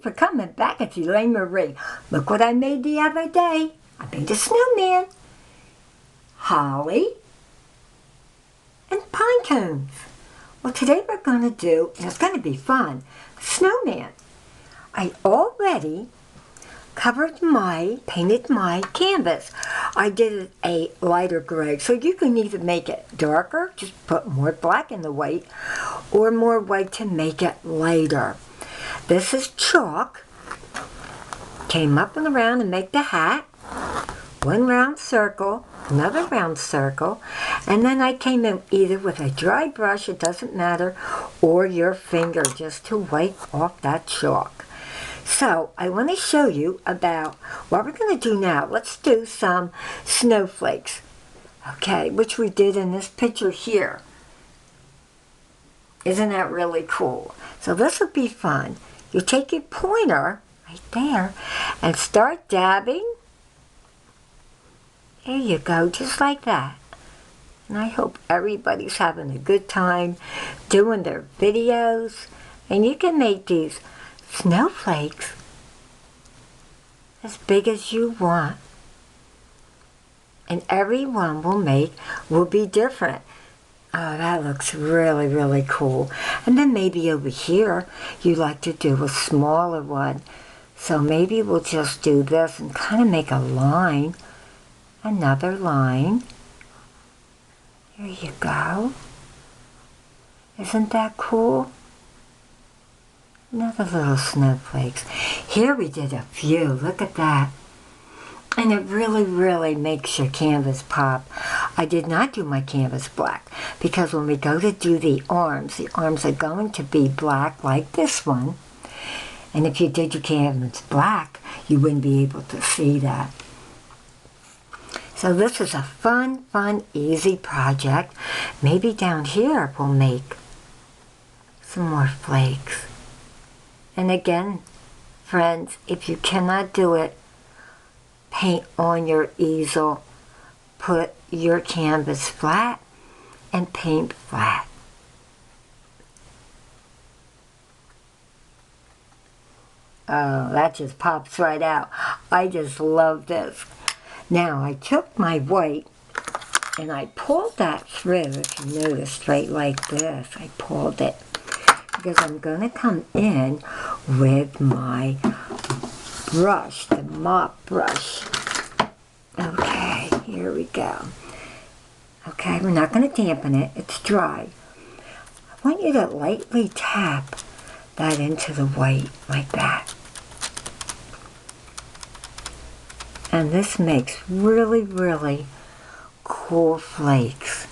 for coming back. It's Elaine Marie. Look what I made the other day. I made a snowman, holly, and pine cones. Well, today we're going to do, and it's going to be fun, snowman. I already painted my canvas. I did it a lighter gray, so you can either make it darker, just put more black in the white, or more white to make it lighter. This is chalk. Came up and around and make the hat. One round circle, another round circle, and then I came in either with a dry brush, it doesn't matter, or your finger just to wipe off that chalk. So I want to show you about what we're going to do now. Let's do some snowflakes, okay, which we did in this picture here. Isn't that really cool? So this will be fun. You take your pointer right there and start dabbing. There you go, just like that. And I hope everybody's having a good time doing their videos. And you can make these snowflakes as big as you want. And every one will be different. Oh, that looks really, really cool. And then maybe over here, you like to do a smaller one. So maybe we'll just do this and kind of make a line. Another line. There you go. Isn't that cool? Another little snowflakes. Here we did a few. Look at that. And it really, really makes your canvas pop. I did not do my canvas black because when we go to do the arms are going to be black like this one. And if you did your canvas black, you wouldn't be able to see that. So this is a fun, easy project. Maybe down here we'll make some more flakes. And again, friends, if you cannot do it, paint on your easel, put your canvas flat, and paint flat. Oh, that just pops right out. I just love this. Now, I took my white and I pulled that through, if you notice, straight like this. I pulled it because I'm going to come in with my brush, the mop brush. Okay, here we go. Okay, we're not going to dampen it. It's dry. I want you to lightly tap that into the white like that. And this makes really, really cool flakes.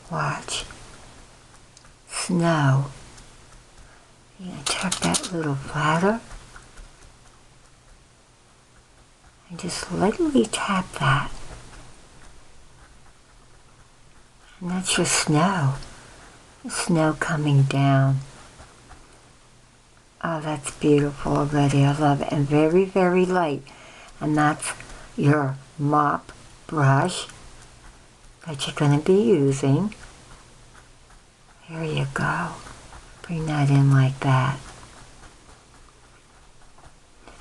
Watch. Snow. You're going to tuck that little flatter. And just lightly tap that. And that's your snow. The snow coming down. Oh, that's beautiful already. I love it. And very, very light. And that's your mop brush that you're going to be using. There you go. Bring that in like that.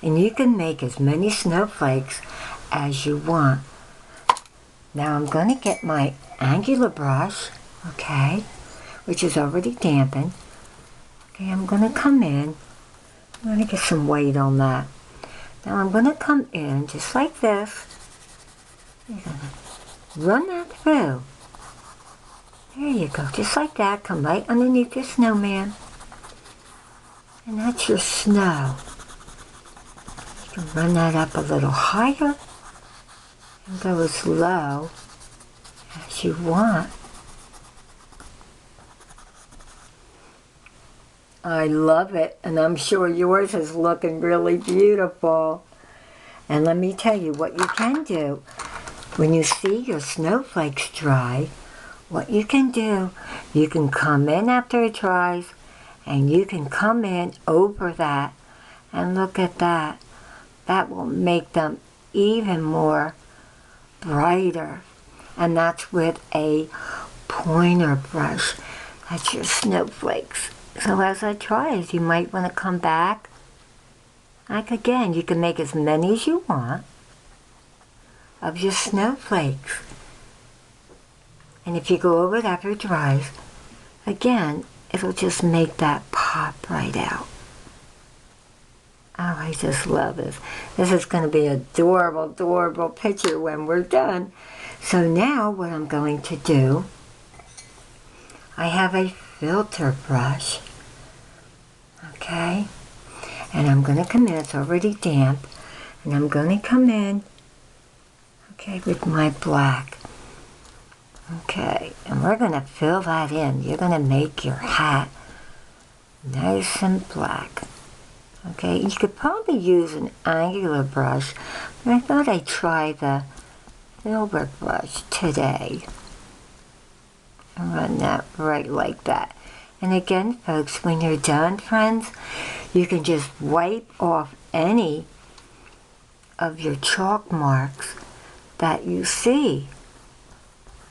And you can make as many snowflakes as you want. Now I'm going to get my angular brush, okay, which is already dampened. Okay, I'm going to come in. I'm going to get some weight on that. Now I'm going to come in just like this. You're going to run that through. There you go, just like that. Come right underneath your snowman. And that's your snow. You can run that up a little higher and go as low as you want. I love it, and I'm sure yours is looking really beautiful. And let me tell you what you can do. When you see your snowflakes dry, what you can do, you can come in after it dries, and you can come in over that, and look at that. That will make them even more brighter. And that's with a pointer brush. That's your snowflakes. So as I try it, you might want to come back Like again, you can make as many as you want of your snowflakes. And if you go over it after it dries, again, it'll just make that pop right out. Oh, I just love this. This is going to be an adorable, adorable picture when we're done. So now what I'm going to do, I have a filter brush, okay? And I'm going to come in, it's already damp, and I'm going to come in, okay, with my black. Okay, and we're going to fill that in. You're going to make your hat nice and black. Okay, you could probably use an angular brush, but I thought I'd try the filbert brush today. And run that right like that. And again, folks, when you're done, friends, you can just wipe off any of your chalk marks that you see.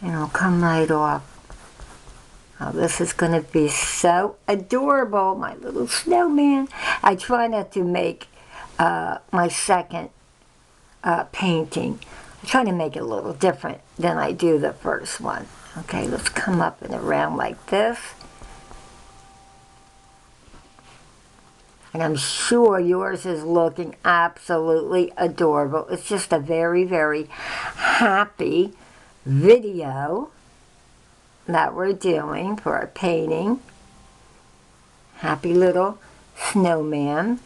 And it'll come right off. Oh, this is going to be so adorable, my little snowman. I try not to make my second painting. I try to make it a little different than I do the first one. Okay, let's come up and around like this. And I'm sure yours is looking absolutely adorable. It's just a very, very happy video that we're doing for our painting. Happy little snowman.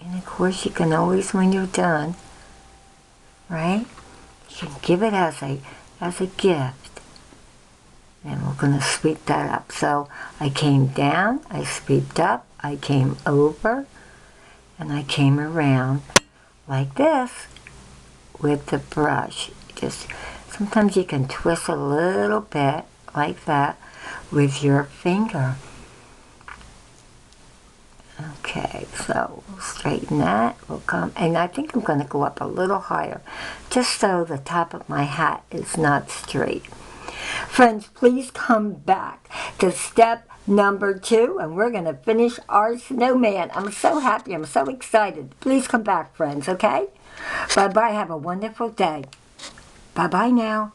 And of course you can always, when you're done, right, you can give it as a gift. And we're going to sweep that up. So I came down, I sweeped up, I came over, and I came around like this with the brush. Just sometimes you can twist a little bit like that with your finger. Okay, so we'll straighten that. We'll come, and I think I'm going to go up a little higher, just so the top of my hat is not straight. Friends, please come back to step number 2, and we're going to finish our snowman. I'm so happy. I'm so excited. Please come back, friends, okay? Bye-bye. Have a wonderful day. Bye-bye now.